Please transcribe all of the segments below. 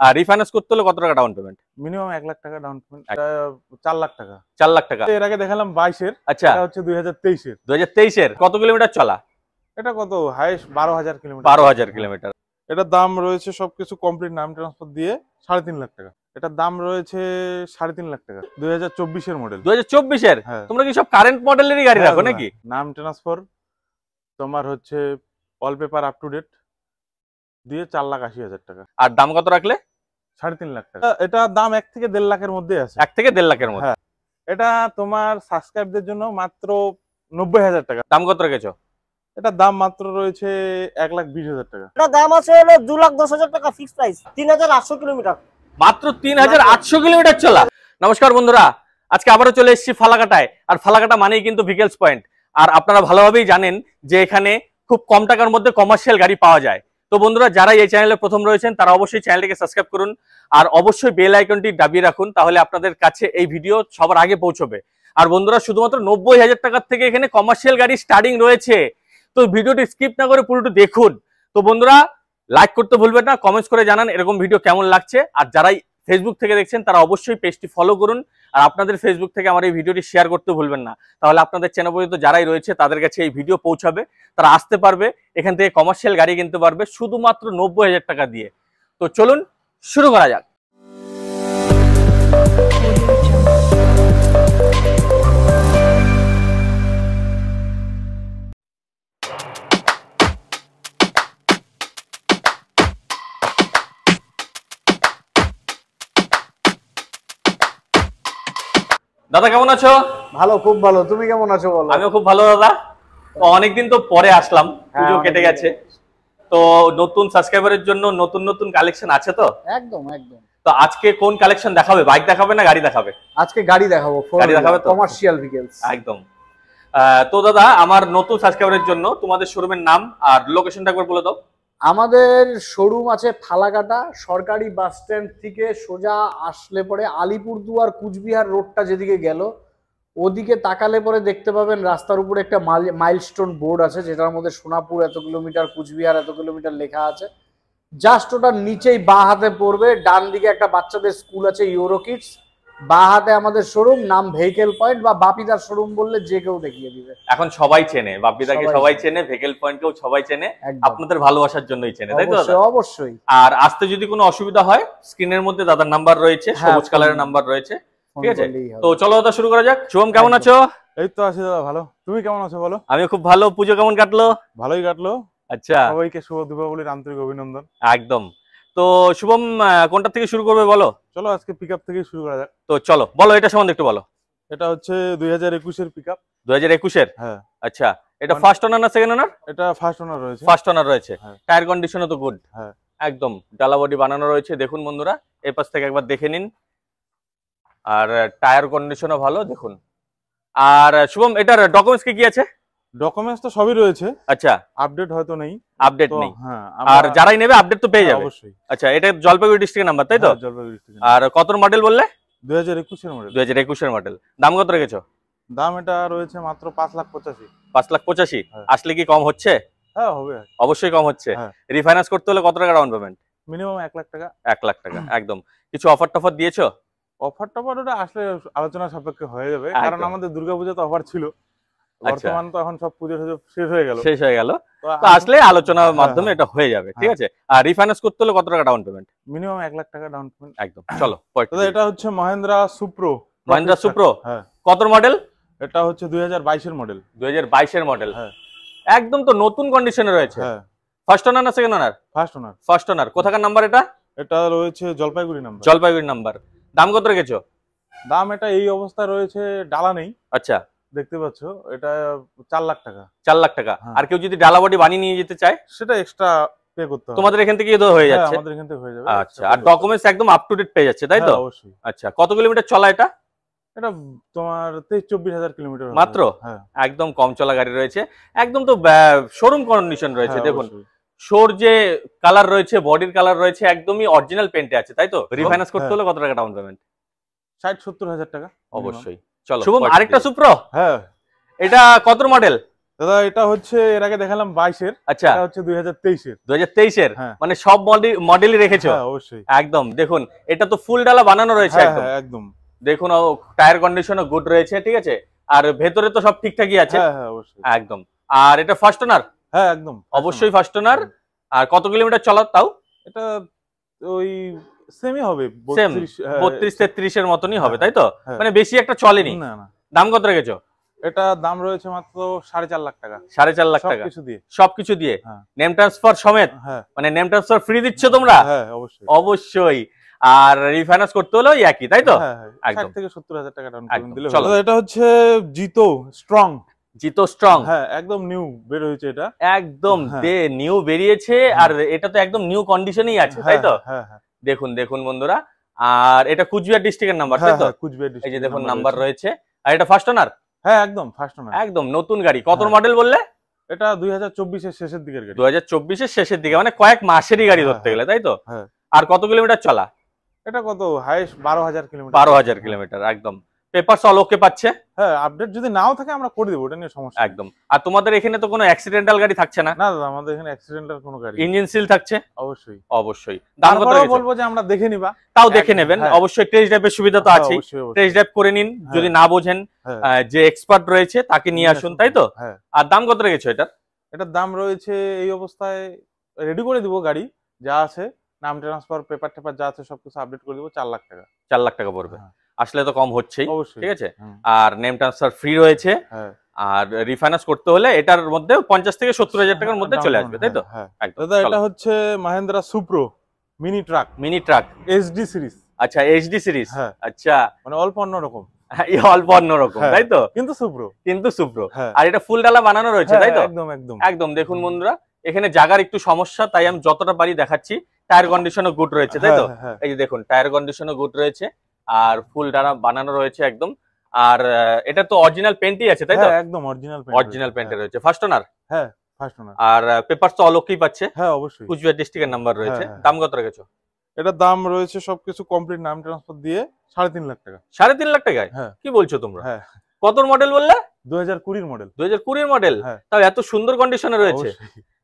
আর refinance করতে হলে কত টাকা ডাউন পেমেন্ট? মিনিমাম 1 লাখ টাকা ডাউন পেমেন্ট, 4 লাখ টাকা। 4 লাখ টাকা। এর আগে দেখালাম 22 এর, আচ্ছা, এটা হচ্ছে 2023 এর। 2023 এর কত কিলোমিটার চলা? এটা কত হাইস্ট 12,000 কিলোমিটার। 12,000 কিলোমিটার। এটার দাম রয়েছে সবকিছু কমপ্লিট নাম ট্রান্সফার দিয়ে 3.5 লাখ টাকা। এটার দাম রয়েছে 3.5 লাখ টাকা। 2024 এর মডেল। 2024 এর? হ্যাঁ। তোমরা কি সব কারেন্ট মডেলেরই গাড়ি রাখো নাকি? নাম ট্রান্সফার তোমার হচ্ছে all paper up to date দিয়ে 4,80,000 টাকা। আর দাম কত রাখলে? 3.5 লাখ টাকা। এটা দাম 1 থেকে 1.5 লাখের মধ্যে আছে। 1 থেকে 1.5 লাখের মধ্যে। হ্যাঁ। এটা তোমার সাবস্ক্রাইবদের জন্য মাত্র 90,000 টাকা। দাম কত রেখেছো? এটার দাম মাত্র রয়েছে 1,20,000 টাকা। এটা দাম আছে হলো 2,10,000 টাকা ফিক্স প্রাইস, 3,800 কিলোমিটার। মাত্র 3,800 কিলোমিটার চলা। নমস্কার বন্ধুরা, আজকে আবারও চলে এসেছি ফালাকাটায়। আর ফালাকাটা মানেই কিন্তু ভিকেলস পয়েন্ট। আর আপনারা ভালোভাবেই জানেন যে এখানে খুব কম টাকার মধ্যে কমার্শিয়াল গাড়ি পাওয়া যায়। তো বন্ধুরা, যারা এই চ্যানেলে প্রথম রয়েছেন তারা অবশ্যই চ্যানেলটিকে সাবস্ক্রাইব করুন আর অবশ্যই বেল আইকনটি দাবিয়ে রাখুন, তাহলে আপনাদের কাছে এই ভিডিও সবার আগে পৌঁছবে। আর বন্ধুরা, শুধুমাত্র 90,000 টাকার থেকে এখানে কমার্শিয়াল গাড়ি স্টার্টিং রয়েছে। তো ভিডিওটি স্কিপ না করে পুরোটা দেখুন। তো বন্ধুরা, লাইক করতে ভুলবেন না, কমেন্টস করে জানান এরকম ভিডিও কেমন লাগছে। আর যারাই ফেসবুক থেকে দেখছেন তারা অবশ্যই পেজটি ফলো করুন আর আপনাদের ফেসবুক থেকে আমার এই ভিডিওটি শেয়ার করতে ভুলবেন না, তাহলে আপনাদের চ্যানেল পর্যন্ত যারাই রয়েছে তাদের কাছে এই ভিডিও পৌঁছাবে, তারা আসতে পারবে, এখান থেকে কমার্শিয়াল গাড়ি কিনতে পারবে শুধুমাত্র 90,000 টাকা দিয়ে। তো চলুন শুরু করা যাক। দাদা কেমন আছো? ভালো, খুব ভালো। তুমি কেমন আছো বলো? আমিও খুব ভালো দাদা। তো অনেকদিন তো পরে আসলাম, পুজো কেটে গেছে, তো নতুন সাবস্ক্রাইবারের জন্য নতুন নতুন কালেকশন আছে তো? একদম একদম। তো আজকে কোন কালেকশন দেখাবে? বাইক দেখাবে না গাড়ি দেখাবে? আজকে গাড়ি দেখাবো, গাড়ি দেখাবে তো? কমার্শিয়াল ভেহিকলস একদম। তো দাদা, আমার নতুন সাবস্ক্রাইবারের জন্য তোমাদের শোরুমের নাম আর লোকেশনটা একবার বলে দাও। আমাদের শোরুম আছে ফালাকাটা, সরকারি বাস স্ট্যান্ড থেকে সোজা আসলে পরে আলিপুরদুয়ার কুচবিহার রোডটা যেদিকে গেল ওদিকে তাকালে পরে দেখতে পাবেন রাস্তার উপরে একটা মাইলস্টোন বোর্ড আছে, যেটার মধ্যে সোনাপুর এত কিলোমিটার, কুচবিহার এত কিলোমিটার লেখা আছে। জাস্ট ওটার নিচেই বাঁ হাতে পড়বে, ডান দিকে একটা বাচ্চাদের স্কুল আছে ইউরো কিডস, বাঁ হাতে আমাদের শোরুম, নাম ভেহিকেল পয়েন্ট বা বাপিদার শোরুম বললে যে কেউ দেখিয়ে দিবে। এখন সবাই চেনে, বাপিদাকে সবাই চেনে, ভেহিকেল পয়েন্টকেও সবাই চেনে, আপনাদের ভালোবাসার জন্যই চেনে, তাই তো দাদা? অবশ্যই। আর আসতে যদি কোনো অসুবিধা হয়, স্ক্রিনের মধ্যে দাদার নাম্বার রয়েছে, সবুজ কালারের নাম্বার রয়েছে, ঠিক আছে? তো চলো দাদা শুরু করা যাক। শুভম কেমন আছো? এই তো আছি দাদা, ভালো। তুমি কেমন আছো বলো? আমি খুব ভালো। পুজো কেমন কাটলো? ভালোই কাটলো। আচ্ছা, সবাইকে শুভ দীপাবলির আন্তরিক অভিনন্দন। একদম। তো শুভম, কোনটা থেকে শুরু করবে বলো? চলো আজকে পিকআপ থেকে শুরু করা যাক। তো চলো, বলো এটা সম্বন্ধে একটু বলো। এটা হচ্ছে 2021 এর পিকআপ। 2021 এর? হ্যাঁ। আচ্ছা, এটা ফার্স্ট ওনার না সেকেন্ড ওনার? এটা ফার্স্ট ওনার রয়েছে। ফার্স্ট ওনার রয়েছে। হ্যাঁ। টায়ার কন্ডিশনও তো গুড। হ্যাঁ, একদম ডালা বডি বানানো রয়েছে, দেখুন বন্ধুরা, এই পাশ থেকে একবার দেখে নিন। আর টায়ার কন্ডিশনও ভালো, দেখুন। আর শুভম, এটার ডকুমেন্টস কি আছে? ডকুমেন্টস তো সবই রয়েছে। আচ্ছা, আপডেট হয়তো নেই। আপডেট নেই। হ্যাঁ, আর যারাই নেবে আপডেট তো পেয়ে যাবে অবশ্যই। আচ্ছা, এটা জলপাইগুড়ি ডিস্ট্রিক্টের নাম্বার, তাই তো? জলপাইগুড়ি ডিস্ট্রিক্ট। আর কত মডেল বললে? 2021 এর মডেল। 2021 এর মডেল। দাম কত রেখেছো? দাম এটা রয়েছে মাত্র 5,85,000। 5,85,000? হ্যাঁ। আসলে কি কম হচ্ছে? হ্যাঁ, হবে। অবশ্যই কম হচ্ছে। হ্যাঁ। রিফাইন্যান্স করতে হলে কত টাকা ডাউন পেমেন্ট? মিনিমাম 1 লাখ টাকা। 1 লাখ টাকা, একদম। কিছু অফার টফার দিয়েছো? অফার টফার ওটা আসলে আলোচনা সাপেক্ষে হয়ে যাবে, কারণ আমাদের দুর্গাপূজাতে অফার ছিল। বর্তমান তো এখন সব পুজো শেষ হয়ে গেল। তো আসলে আলোচনার মাধ্যমে এটা হয়ে যাবে, ঠিক আছে? আর রিফাইন্যান্স করতে হলে কত টাকা ডাউন পেমেন্ট? মিনিমাম 1 লাখ টাকা ডাউন পেমেন্ট। একদম। চলো, এটা হচ্ছে মহিন্দ্রা সুপ্রো। মহিন্দ্রা সুপ্রো? হ্যাঁ। কত মডেল? এটা হচ্ছে 2022 এর মডেল। 2022 এর মডেল? হ্যাঁ। একদম তো নতুন কন্ডিশনে রয়েছে। হ্যাঁ। ফার্স্ট ওনার না সেকেন্ড ওনার? First owner. First owner. কোথাকার নাম্বার এটা? এটা রয়েছে জলপাইগুড়ি নাম্বার। জলপাইগুড়ি নাম্বার। দাম কত রেখেছো? দাম এটা এই অবস্থায় রয়েছে, ডালা নেই। আচ্ছা, দেখতে পাচ্ছ, এটা 4 লাখ টাকা। 4 লাখ টাকা। আর কেউ যদি ডালা বডি বানিয়ে নিয়ে যেতে চায় সেটা এক্সট্রা পে করতে হবে। তোমাদের এখান থেকে তো হয়ে যাচ্ছে? আমাদের এখান থেকে হয়ে যাবে। আচ্ছা, আর ডকুমেন্টস একদম আপ টু ডেট পেয়ে যাচ্ছে, তাই তো? অবশ্যই। আচ্ছা, কত কিলোমিটার চলা এটা? এটা তোমার 23-24 কিলোমিটার মাত্র? হ্যাঁ, একদম কম চলা গাড়ি রয়েছে, একদম তো শোরুম কন্ডিশন রয়েছে। দেখুন, শোর যে কালার রয়েছে, বডির কালার রয়েছে, একদমই অরিজিনাল পেন্টে আছে, তাই তো? রিফাইন্যান্স করতে হলে কত টাকা ডাউন পেমেন্ট? 60-70 হাজার টাকা অবশ্যই। চলো শুভম, আরেকটা সুপ্রো। হ্যাঁ। এটা কত মডেল? দাদা এটা হচ্ছে এর আগে দেখালাম 22-এর, আচ্ছা এটা হচ্ছে 2023-এর। 2023-এর, মানে সব মডেলই রেখেছো? হ্যাঁ অবশ্যই, একদম। দেখুন এটা তো ফুল ডালা বানানো রয়েছে একদম। একদম দেখুন টায়ার কন্ডিশনও গুড রয়েছে, ঠিক আছে। আর ভেতরে তো সব ঠিকঠাকই আছে। হ্যাঁ অবশ্যই একদম। আর এটা ফার্স্ট ওনার? হ্যাঁ একদম অবশ্যই ফার্স্ট ওনার। আর কত কিলোমিটার চলা তাও? এটা ওই সেমই হবে, 32-33 এর মতনই হবে, তাই তো? মানে বেশি একটা চলেনি। না না। দাম কত রেখেছো? এটা দাম রয়েছে মাত্র 4.5 লাখ টাকা। 4.5 লাখ টাকা সবকিছু দিয়ে নেম ট্রান্সফার সমেত? মানে নেম ট্রান্সফার ফ্রি দিচ্ছ তোমরা? হ্যাঁ অবশ্যই অবশ্যই। আর রিফাইন্যান্স করতে হলেও একই, তাই তো? একদম 60 থেকে 70,000 টাকা ডাউন পেমেন্ট দিলে হবে। এটা হচ্ছে জিতো স্ট্রং। জিতো স্ট্রং, হ্যাঁ একদম নিউ বের হয়েছে এটা, একদম নিউ বেরিয়েছে। আর এটা তো একদম নিউ কন্ডিশনেই আছে, তাই তো? দেখুন দেখুন বন্ধুরা। আর এটা কুচবিহার ডিস্ট্রিক্টের নাম্বার, তাই তো? কুচবিহার এই যে দেখুন নাম্বার রয়েছে। আর এটা ফার্স্ট ওনার? হ্যাঁ একদম ফার্স্ট ওনার, একদম নতুন গাড়ি। কত মডেল বললে? এটা 2024-এর শেষের দিকের গাড়ি। 2024-এর শেষের দিকে, মানে কয়েক মাসেরই গাড়ি ধরতে গেলে, তাই তো? আর কত কিলোমিটার চলা? এটা কত হাইস্ট 12,000 কিলোমিটার। 12,000 কিলোমিটার, একদম। পেপারস অল ওকে পাচ্ছে? হ্যাঁ আপডেট যদি নাও থাকে আমরা করে দেব, ওটা নিয়ে সমস্যা একদম। আর তোমাদের এখানে তো কোনো অ্যাক্সিডেন্টাল গাড়ি থাকছে না? না দাদা আমাদের এখানে অ্যাক্সিডেন্টাল কোনো গাড়ি, ইঞ্জিন সিল থাকছে? অবশ্যই অবশ্যই। দাম কত রেখেছো? বলবো যে আমরা দেখে নিবা, তাও দেখে নেবেন অবশ্যই। টেস্ট ড্রাইভের সুবিধা তো আছে, টেস্ট ড্রাইভ করে নিন। যদি না বোঝেন যে এক্সপার্ট রয়েছে তাকে নিয়ে আসুন, তাই তো? আর দাম কত রেখেছো এটার? এটার দাম রয়েছে এই অবস্থায় রেডি করে দিব, গাড়ি যা আছে নাম ট্রান্সফার পেপার টেপার যা আছে সবকিছু আপডেট করে দিব, 4 লাখ টাকা। 4 লাখ টাকা পড়বে। আসলে তো কম হচ্ছেই, ঠিক আছে। আর নেম ট্রান্সফার ফ্রি রয়েছে। আর রিফাইন্যান্স করতে হলে এটার মধ্যে 50 থেকে 70,000 টাকার মধ্যে চলে আসবে, তাই তো? দাদা এটা হচ্ছে Mahindra Supro mini truck. Mini truck HD series. আচ্ছা এইচডি সিরিজ, আচ্ছা। মানে অল্প অন্যরকম, অল্প অন্যরকম, তাই তো? কিন্তু সুপ্রো, কিন্তু সুপ্রো। আর এটা ফুল ডালা বানানো রয়েছে, তাই তো? একদম একদম একদম। দেখুন বন্ধুরা এখানে জায়গার একটু সমস্যা, তাই আমি যতটা পারি দেখাচ্ছি। টায়ার কন্ডিশনও গুড রয়েছে, তাই তো? এই যে দেখুন টায়ার কন্ডিশনও গুড রয়েছে। আর ফুল ডালা বানানো রয়েছে একদম। আর এটা তো অরিজিনাল পেন্টই আছে, তাই তো? একদম অরিজিনাল পেন্টে রয়েছে। First owner? হ্যাঁ ফার্স্ট ওনার। আর পেপারস তো অল ওকেই পাচ্ছে? হ্যাঁ অবশ্যই। কুচবিহার ডিস্ট্রিক্টের নাম্বার রয়েছে। দাম কত রেখেছো? এটার দাম রয়েছে সবকিছু কমপ্লিট নাম ট্রান্সফার দিয়ে 3.5 লাখ টাকা। 3.5 লাখ টাকায়? কি বলছো তোমরা? কত মডেল বললে? 2020 মডেল। 2020 মডেল? তাও এত সুন্দর কন্ডিশনে রয়েছে।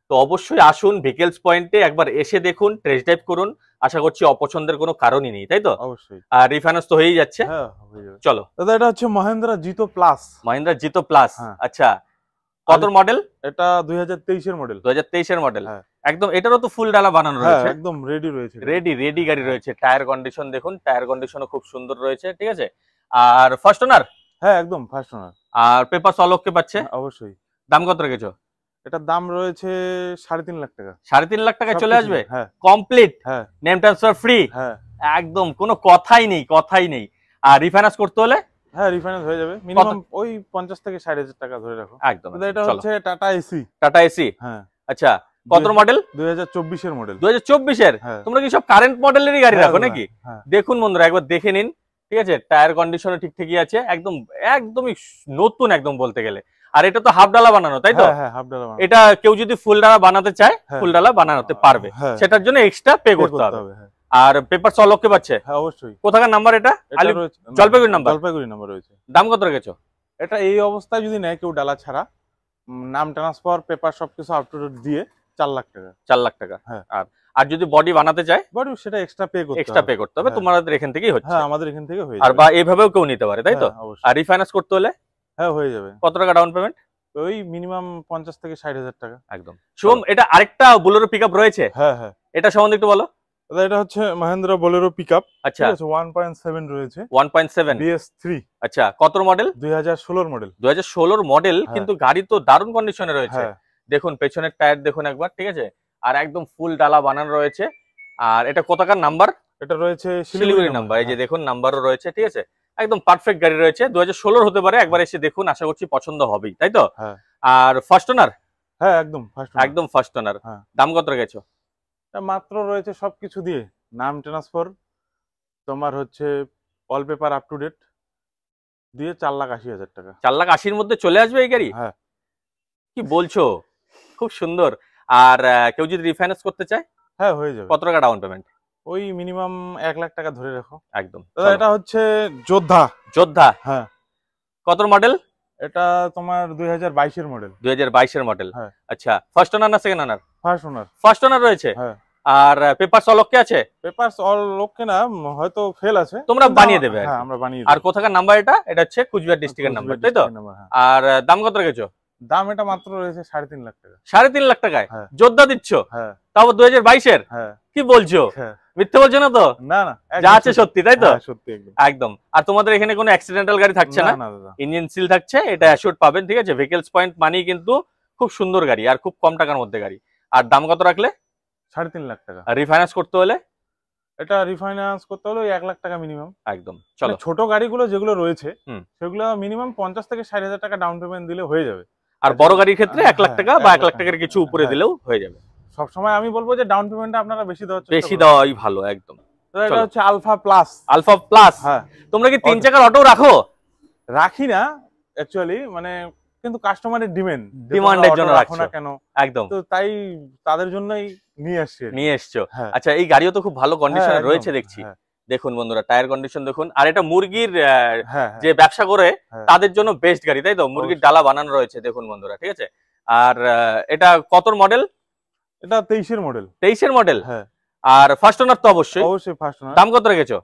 তো অবশ্যই আসুন ভিকেলস পয়েন্টে, একবার এসে দেখুন, টেস্ট ড্রাইভ করুন। আশা করছি অপছন্দের কোনো কারণই নেই, তাই তো? অবশ্যই। আর রিফাইন্যান্স তো হয়েই যাচ্ছে। চলো দাদা এটা হচ্ছে মহিন্দ্রা জিতো প্লাস। মহিন্দ্রা জিতো প্লাস, আচ্ছা। কত মডেল? এটা 2023-এর মডেল। 2023-এর মডেল, একদম। এটারও তো ফুল ডালা বানানো রয়েছে, একদম রেডি রয়েছে। রেডি গাড়ি রয়েছে। টায়ার কন্ডিশন দেখুন, টায়ার কন্ডিশনও খুব সুন্দর রয়েছে, ঠিক আছে। আর ফার্স্ট ওনার? হ্যাঁ একদম ফার্স্ট ওনার। আর পেপারস অল ওকে পাচ্ছে? অবশ্যই। দাম কত রেখেছো? এটার দাম রয়েছে 3.5 লাখ টাকা। 3.5 লাখ টাকায় চলে আসবে কমপ্লিট, নেম ট্রান্সফার ফ্রি, একদম। কোনো কথাই নেই। আর রিফাইন্যান্স করতে হলে? হ্যাঁ রিফাইন্যান্স হয়ে যাবে, মিনিমাম ওই 50 থেকে 60,000 টাকা ধরে রাখো। একদম। এটা হচ্ছে টাটা এসি। টাটা এসি, আচ্ছা। কত মডেল? 2024-এর মডেল। 2024-এর? তোমরা কি সব কারেন্ট মডেলেরই গাড়ি রাখো নাকি? দেখুন বন্ধুরা একবার দেখে নিন, ঠিক আছে। টায়ার কন্ডিশনও ঠিকঠাকই আছে, একদমই নতুন একদম বলতে গেলে। আর এটা তো হাফ ডালা বানানো, তাই তো? এটা কেউ যদি ফুল ডালা বানাতে চায় ফুল ডালা বানাতে পারবে, সেটার জন্য এক্সট্রা পে করতে হবে। আর পেপারস অল ওকে পাচ্ছে? হ্যাঁ অবশ্যই। কোথাকার নাম্বার এটা? জলপাইগুড়ি নাম্বার। জলপাইগুড়ি নাম্বার রয়েছে। দাম কত রেখেছো? এটা এই অবস্থায় যদি নেয় কেউ ডালা ছাড়া, নাম ট্রান্সফার পেপার সবকিছু আপ টু ডেট দিয়ে 4 লাখ টাকা। 4 লাখ টাকা। আর যদি বডি বানাতে চায়? বডি সেটা এক্সট্রা পে করতে হবে। তোমাদের এখান থেকেই হচ্ছে? হ্যাঁ আমাদের এখান থেকে হয়ে যাবে। আর বা এইভাবেও কেউ নিতে পারে, তাই তো? আর রিফাইন্যান্স করতে হলে? হ্যাঁ হয়ে যাবে। কত টাকা ডাউন পেমেন্ট? ওই মিনিমাম 50 থেকে 60,000 টাকা। একদম। শুভম এটা আরেকটা বোলেরো পিকআপ রয়েছে? হ্যাঁ। এটা সম্বন্ধে একটু বলো। দাদা এটা হচ্ছে মহিন্দ্রা বোলেরো পিকআপ, আচ্ছা। 1.7 রয়েছে। 1.7 BS3। আচ্ছা। কত মডেল? 2016 মডেল। 2016 মডেল, কিন্তু গাড়ি তো দারুণ কন্ডিশনে রয়েছে। দেখুন পেছনের টায়ার দেখুন একবার, ঠিক আছে। আর একদম ফুল ডালা বানানো রয়েছে। আর এটা কোথাকার নাম্বার? এটা রয়েছে শিলিগুড়ি নাম্বার। এই যে দেখুন নাম্বারও রয়েছে, ঠিক আছে। একদম পারফেক্ট গাড়ি রয়েছে। 2016 হতে পারে, একবার এসে দেখুন, আশা করছি পছন্দ হবেই, তাই তো? আর ফার্স্ট ওনার? হ্যাঁ একদম ফার্স্ট ওনার। দাম কত রেখেছো? মাত্র রয়েছে সবকিছু দিয়ে, নাম ট্রান্সফার তোমার হচ্ছে all paper up to date দিয়ে 4,80,000 টাকা। 4,80,000 মধ্যে চলে আসবে এই গাড়ি? হ্যাঁ। কি বলছো, খুব সুন্দর। আর কেউ যদি রিফাইন্যান্স করতে চায়? হ্যাঁ হয়ে যাবে। কত টাকা ডাউন পেমেন্ট? ওই মিনিমাম 1 লাখ টাকা ধরে রাখো। একদম। এটা হচ্ছে যোদ্ধা। হ্যাঁ। কত মডেল? এটা তোমার 2022 এর মডেল। 2022 এর মডেল। আচ্ছা, ফার্স্ট ওনার না সেকেন্ড ওনার? First owner. ফার্স্ট ওনার রয়েছে। আর পেপারস অল ওকে আছে? পেপারস অল ওকে না, হয়তো ফেল আছে, তোমরা বানিয়ে দেবে। হ্যাঁ, আমরা বানিয়ে দেব। আর কোথাকার নাম্বার এটা? এটা হচ্ছে কুচবিহার ডিস্ট্রিক্টের নাম্বার, তাই তো? আর দাম কত রেখেছো? দাম এটা মাত্র রয়েছে 3.5 লাখ টাকা। 3.5 লাখ টাকায় যোদ্ধা দিচ্ছ? হ্যাঁ। তাও 2022 এর? হ্যাঁ। কি বলছো? মিথ্যে বলছো না তো? না না, যা আছে সত্যি, তাই তো? সত্যি একদম। একদম। আর তোমাদের এখানে কোনো অ্যাক্সিডেন্টাল গাড়ি থাকছে না? না দাদা, ইঞ্জিন সিল থাকছে, এটা অ্যাসিওরড পাবেন, ঠিক আছে? ভেহিকলস পয়েন্ট মানেই কিন্তু খুব সুন্দর গাড়ি আর খুব কম টাকার মধ্যে গাড়ি। আর দাম কত রাখলে? 3.5 লাখ টাকা। আর রিফাইন্যান্স করতে হলে? এটা রিফাইন্যান্স করতে হলে 1 লাখ টাকা মিনিমাম। একদম। চলো, ছোট গাড়িগুলো যেগুলো রয়েছে সেগুলো মিনিমাম 50 থেকে 60 হাজার টাকা ডাউন পেমেন্ট দিলে হয়ে যাবে। আর বড় গাড়ির ক্ষেত্রে 1 লাখ টাকা বা 1 লাখ টাকার কিছু উপরে দিলেও হয়ে যাবে। সবসময় আমি বলবো যে ডাউন পেমেন্টটা আপনারা বেশি দেওয়াই ভালো। একদম। এটা হচ্ছে আলফা প্লাস। Alpha plus. হ্যাঁ। তোমরা কি 3 চাকার অটো রাখো? রাখি না অ্যাকচুয়ালি, মানে কিন্তু কাস্টমারের ডিমান্ডের জন্য রাখো না কেন? একদম। তো তাই তাদের জন্যই নিয়ে এসছো। আচ্ছা, এই গাড়িও তো খুব ভালো কন্ডিশনে রয়েছে দেখছি। দেখুন বন্ধুরা, টায়ার কন্ডিশন দেখুন। আর এটা মুরগির যে ব্যবসা করে তাদের জন্য বেস্ট গাড়ি, তাই তো? মুরগির ডালা বানানো রয়েছে, দেখুন বন্ধুরা, ঠিক আছে? আর এটা কত মডেল? এটা 23 এর মডেল। 23 এর মডেল। হ্যাঁ। আর ফার্স্ট ওনার তো অবশ্যই ফার্স্ট ওনার। দাম কত রেখেছো?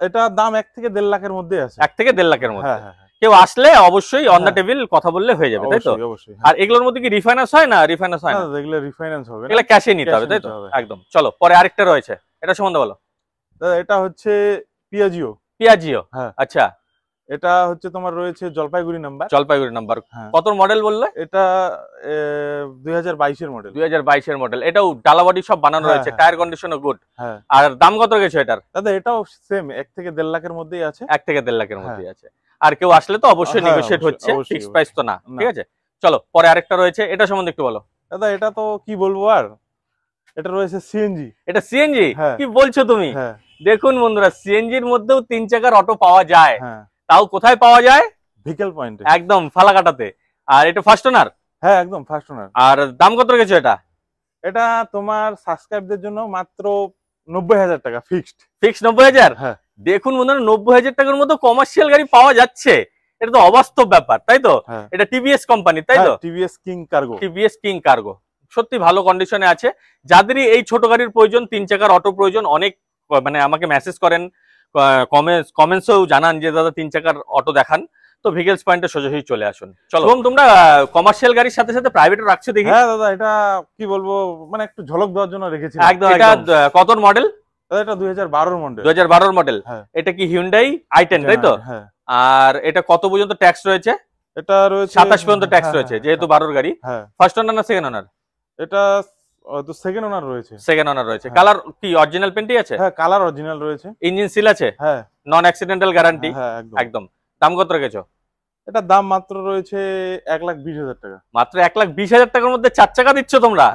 এটা দাম 1 থেকে 1.5 লাখের মধ্যে আছে। 1 থেকে 1.5 লাখের মধ্যে। কেউ আসলে অবশ্যই অন দা টেবিল কথা বললে হয়ে যাবে, তাই তো? আর এগুলোর মধ্যে কি রিফাইন্যান্স হয় না? রিফাইন্যান্স হয় না, এগুলো রিফাইন্যান্স হবে না, এগুলো ক্যাশে নিতে হবে, তাই তো? একদম। চলো, পরে আরেকটা রয়েছে, এটা সম্বন্ধে বলো। দাদা এটা হচ্ছে পিয়াজিও। আচ্ছা, এটা হচ্ছে তোমার রয়েছে জলপাইগুড়ি নাম্বার। কত মডেল বললে? এটা 2022 এর মডেল। 2022 এর মডেল। এটাও ডালা বডি সব বানানো রয়েছে, টায়ার কন্ডিশনও গুড। আর দাম কত রেখেছো এটার? দাদা এটাও সেম 1 থেকে 1.5 লাখের মধ্যেই আছে। 1 থেকে 1.5 লাখের মধ্যেই আছে। আর কেউ আসলে তো অবশ্যই নেগোশিয়েট হচ্ছে, ফিক্সড প্রাইস তো না, ঠিক আছে? চলো, পরে আরেকটা রয়েছে, এটা সম্বন্ধে একটু বলো। দাদা এটা তো কি বলবো, আর এটা রয়েছে সিএনজি। এটা সিএনজি? কি বলছো তুমি? দেখুন বন্ধুরা, সিএনজির মধ্যেও 3 চাকার অটো পাওয়া যায়। তাও কোথায় পাওয়া যায়? ভেহিকল পয়েন্টে, একদম ফালাকাটাতে। আর এটা ফার্স্ট ওনার? হ্যাঁ, একদম ফার্স্ট ওনার। আর দাম কত রেখেছো এটা? এটা তোমার সাবস্ক্রাইবদের জন্য মাত্র 90,000 টাকা ফিক্সড। 90,000? হ্যাঁ। দেখুন বন্ধুরা, 90,000 টাকার মতো কমার্শিয়াল গাড়ি পাওয়া যাচ্ছে, এটা তো অবাস্তব ব্যাপার, তাই তো? এটা টিভিএস কোম্পানি, তাই তো? TVS king cargo. TVS king cargo সত্যি ভালো কন্ডিশনে আছে। যাদেরই এই ছোট গাড়ির প্রয়োজন, 3 চাকার অটো প্রয়োজন, অনেক মানে আমাকে মেসেজ করেন, কমেন্টসেও জানান যে দাদা 3 চাকার অটো দেখান, তো ভেহিকলস পয়েন্টে সোজাসুজি চলে আসুন। চলো, এবং তোমরা কমার্শিয়াল গাড়ির সাথে সাথে প্রাইভেটও রাখছো দেখি। হ্যাঁ দাদা, এটা কি বলবো, মানে একটু ঝলক দেওয়ার জন্য রেখেছি। একদম। এটা কত মডেল? এটা 2012 মডেল। 2012 মডেল। এটা কি হিউন্ডাই i10, তাই তো? আর এটা কত পর্যন্ত ট্যাক্স রয়েছে? এটা রয়েছে 27 পর্যন্ত ট্যাক্স রয়েছে, যেহেতু 12 গাড়ি। ফার্স্ট ওনার না সেকেন্ড ওনার? এটা তো সেকেন্ড ওনার রয়েছে। সেকেন্ড ওনার রয়েছে। কালার কি অরিজিনাল পেইন্টই আছে? হ্যাঁ, কালার অরিজিনাল রয়েছে। ইঞ্জিন সিল আছে? হ্যাঁ। নন অ্যাক্সিডেন্টাল গ্যারান্টি? একদম। দাম কত রেখেছো? এটা দাম মাত্র রয়েছে 1,20,000 টাকা। মাত্র 1,20,000 টাকার মধ্যে 4 চাকা দিচ্ছ তোমরা?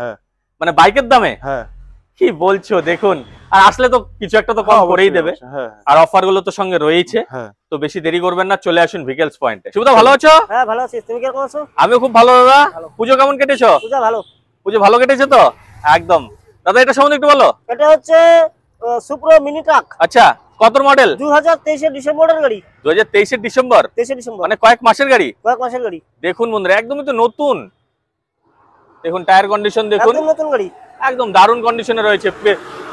মানে বাইকের দামে? হ্যাঁ। কি বলছো? দেখুন, আর আসলে তো কিছু একটা তো কম করেই দেবে। আর অফার গুলো তো সঙ্গে রয়েছে, তো বেশি দেরি করবেন না, চলে আসুন ভেহিকলস পয়েন্টে। শুভদা, ভালো আছো? হ্যাঁ, ভালো আছি। তুমি কেমন আছো? আমিও খুব ভালো দাদা। পুজো কেমন কেটেছো? পুজো ভালো কেটেছে তো? একদম। দাদা এটা সম্বন্ধে একটু বলো। এটা হচ্ছে সুপ্রো মিনি ট্রাক। আচ্ছা, কত মডেল? 2023 এর ডিসেম্বরের গাড়ি। 2023 এর ডিসেম্বর? 23 এর ডিসেম্বর, মানে কয়েক মাসের গাড়ি। দেখুন বন্ধুরা, একদমই তো নতুন। দেখুন টায়ার কন্ডিশন দেখুন, একদম নতুন গাড়ি, একদম দারুণ কন্ডিশনে রয়েছে।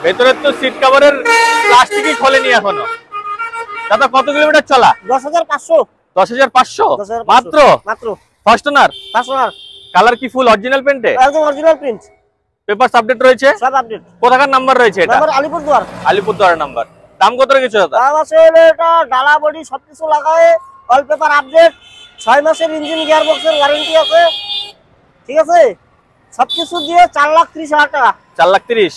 ভেতরের তো সিট কভারের প্লাস্টিকই খোলেনি এখনো। দাদা কত কিলোমিটার চলা? 10,500। 10,500 মাত্র? First owner? কালার কি ফুল অরিজিনাল পেইন্টে? একদম অরিজিনাল প্রিন্ট। পেপারস আপডেট রয়েছে? সব আপডেট। কোথাকার নাম্বার রয়েছে এটা? নাম্বার আলিপুরদুয়ার। আলিপুরদুয়ারের নাম্বার। দাম কত রেখেছো দাদা? দাম আছে এটা ডালা বডি সবকিছু লাগায়, অল পেপার আপডেট, 6 মাসের ইঞ্জিন গিয়ারবক্সের গ্যারান্টি আছে, ঠিক আছে? সবকিছু দিয়ে 4,30,000 টাকা। 4,30,000।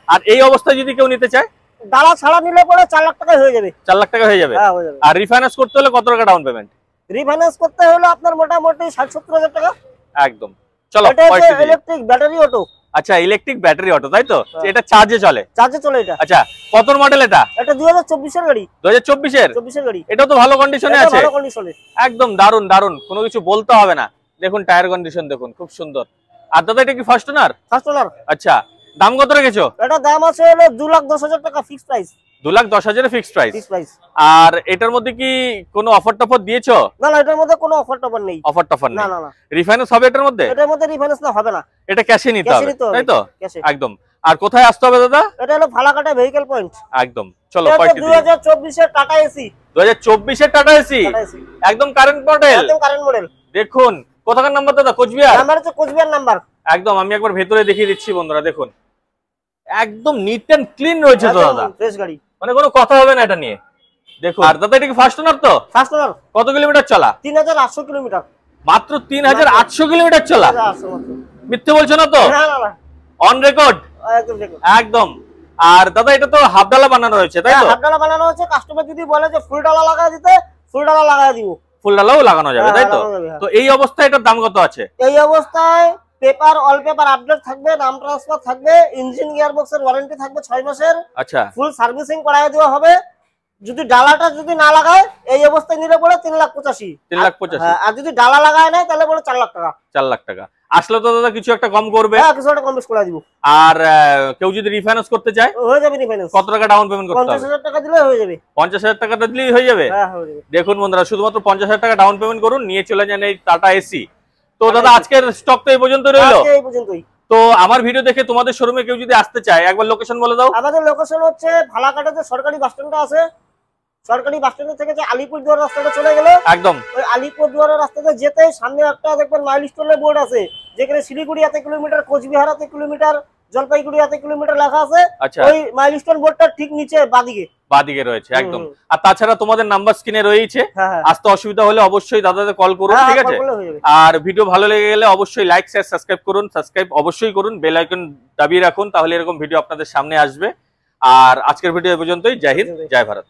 আর এই অবস্থায় যদি কেউ নিতে চায়? ডালা ছাড়া নিলে পরে 4 লাখ টাকা হয়ে যাবে। 4 লাখ টাকা হয়ে যাবে? হ্যাঁ, হয়ে যাবে। আর রিফাইন্যান্স করতে হলে কত টাকা ডাউন পেমেন্ট? রিফাইন্যান্স করতে হলে আপনার মোটামুটি 60-70,000 টাকা। একদম। চলো, ইলেকট্রিক ব্যাটারি অটো। আচ্ছা, ইলেকট্রিক ব্যাটারি অটো, তাই তো? এটা চার্জে চলে? চার্জে চলে এটা। আচ্ছা, কত মডেল এটা? এটা 2024 এর গাড়ি। 2024 এর? 24 এর গাড়ি। এটা তো ভালো কন্ডিশনে আছে। ভালো কন্ডিশনে, একদম দারুন দারুন, কোনো কিছু বলতে হবে না। দেখুন টায়ার কন্ডিশন দেখুন, খুব সুন্দর। আর দাদা এটা কি ফার্স্ট ওনার? First owner. আচ্ছা, দাম কত রেখেছো? এটা দাম আছে হলো 2,10,000 টাকা ফিক্সড প্রাইস। 2,10,000 fixed price. আর এটার মধ্যে কি কোনো অফার টফার দিয়েছো? না না, এটার মধ্যে কোনো অফার টফার নেই। অফার টফার নেই? না না না। রিফাইন্যান্স হবে এটার মধ্যে? এটার মধ্যে রিফাইন্যান্স না হবে না, এটা ক্যাশে নিতে হবে, তাই তো? একদম। আর কোথায় আসতে হবে দাদা? এটা হলো ফালাকাটা ভেহিকল পয়েন্ট। একদম, চলো। 2024 এর টাটা এসি। 2024 এর টাটা এসি, একদম কারেন্ট মডেল। একদম কারেন্ট মডেল। দেখুন কোথাকার নাম্বার দাদা? কোচবিহার নাম্বার হচ্ছে কোচবিহার নাম্বার। একদম, আমি একবার ভেতরে দেখিয়ে দিচ্ছি বন্ধুরা। দেখুন একদম নিট এন্ড ক্লিন রয়েছে তো দাদা, ফ্রেশ গাড়ি, মানে কোনো কথা হবে না এটা নিয়ে। দেখুন। আর দাদা এটা কি ফার্স্ট ওনার তো? First owner. কত কিলোমিটার চলা? 3,800 কিলোমিটার। মাত্র 3,800 কিলোমিটার চলা? মিথ্যে বলছো না তো? না না না, অন রেকর্ড। একদম রেকর্ড। একদম। আর দাদা এটা তো হাফ ডালা বানানো হয়েছে, তাই তো? হাফ ডালা বানানো হচ্ছে, কাস্টমার যদি বলে যে ফুল ডালা লাগায় দিতে, ফুল ডালা লাগায় দিব। ফুল ডালাও লাগানো যাবে, তাই তো? তো এই অবস্থায় এটার দাম কত আছে? এই অবস্থায় পেপার অল পেপার আপডেট থাকবে, নাম ট্রান্সফার থাকবে, ইঞ্জিন গিয়ারবক্সের ওয়ারেন্টি থাকবে 6 মাসের। আচ্ছা। ফুল সার্ভিসিং করায় দেওয়া হবে। যদি ডালাটা যদি না লাগায় এই অবস্থায় নিলে পড়ে 3,85,000। 3,85,000। আর যদি ডালা লাগায় না তাহলে পড়ে 4 লাখ টাকা। 4 লাখ টাকা। আসলে তো দাদা কিছু একটা কম করবে? হ্যাঁ, কিছু একটা কম বেশ করে দিব। আর কেউ যদি রিফাইন্যান্স করতে চায়? হয়ে যাবে রিফাইন্যান্স। কত টাকা ডাউন পেমেন্ট করতে হবে? 50,000 টাকা দিলে হয়ে যাবে। 50,000 টাকা দিলেই হয়ে যাবে? হ্যাঁ, হয়ে যাবে। দেখুন বন্ধুরা, শুধুমাত্র 50,000 টাকা ডাউন পেমেন্ট করুন, নিয়ে চলে যান এই টাটা এসি। তো দাদা আজকের স্টক তো এই পর্যন্ত রইলো। আজকে এই পর্যন্তই। তো আমার ভিডিও দেখে তোমাদের শোরুমে কেউ যদি আসতে চায়, একবার লোকেশন বলে দাও। আমাদের লোকেশন হচ্ছে ফালাকাটাতে সরকারি বাস স্ট্যান্ডটা আছে। সরকারি বাস স্ট্যান্ড থেকে যে আলিপুরদুয়ার রাস্তাটা চলে গেলে একদম ওই আলিপুরদুয়ারের রাস্তাতে যেতেই সামনে একটা দেখবেন মাইলস্টোনের বোর্ড আছে, যেখানে শিলিগুড়ি এত কিলোমিটার, কোচবিহার এত কিলোমিটার, জলপাইগুড়ি এত কিলোমিটার লেখা আছে। ওই মাইলস্টোন বোর্ডটার ঠিক নিচে বাদিকে রয়েছে একদম। আর তাছাড়া তোমাদের নাম্বার স্ক্রিনে রয়েছে, আসতে অসুবিধা হলে অবশ্যই দাদাদের কল করুন, ঠিক আছে? আর ভিডিও ভালো লেগে গেলে অবশ্যই লাইক শেয়ার সাবস্ক্রাইব করুন। সাবস্ক্রাইব অবশ্যই করুন, বেল আইকন দাবিয়ে রাখুন, তাহলে এরকম ভিডিও আপনাদের সামনে আসবে। আর আজকের ভিডিও এই পর্যন্তই। জয় হিন্দ, জয় ভারত।